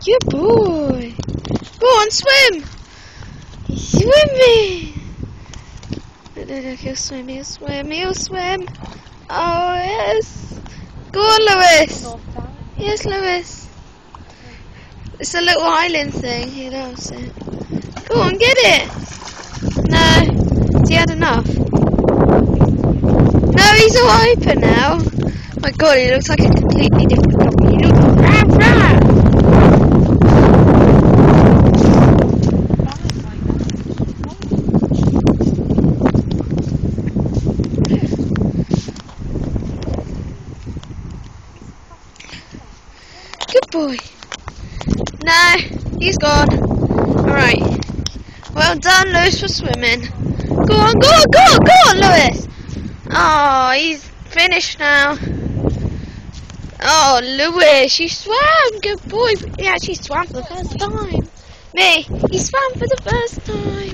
Good boy. Go on, swim. He's swimming. Look, he'll swim, he'll swim, he'll swim. Oh, yes. Go on, Lewis. Yes, Lewis. It's a little island thing. He loves it. Go on, get it. No. Has he had enough? No, he's all open now. My God, he looks like a completely different dog. He looks like rah. Good boy. No, he's gone. Alright. Well done, Lewis, for swimming. Go on, go on, go on, go on, Lewis. Oh, he's finished now. Oh, Lewis, you swam. Good boy. He actually swam for the first time. Me, he swam for the first time.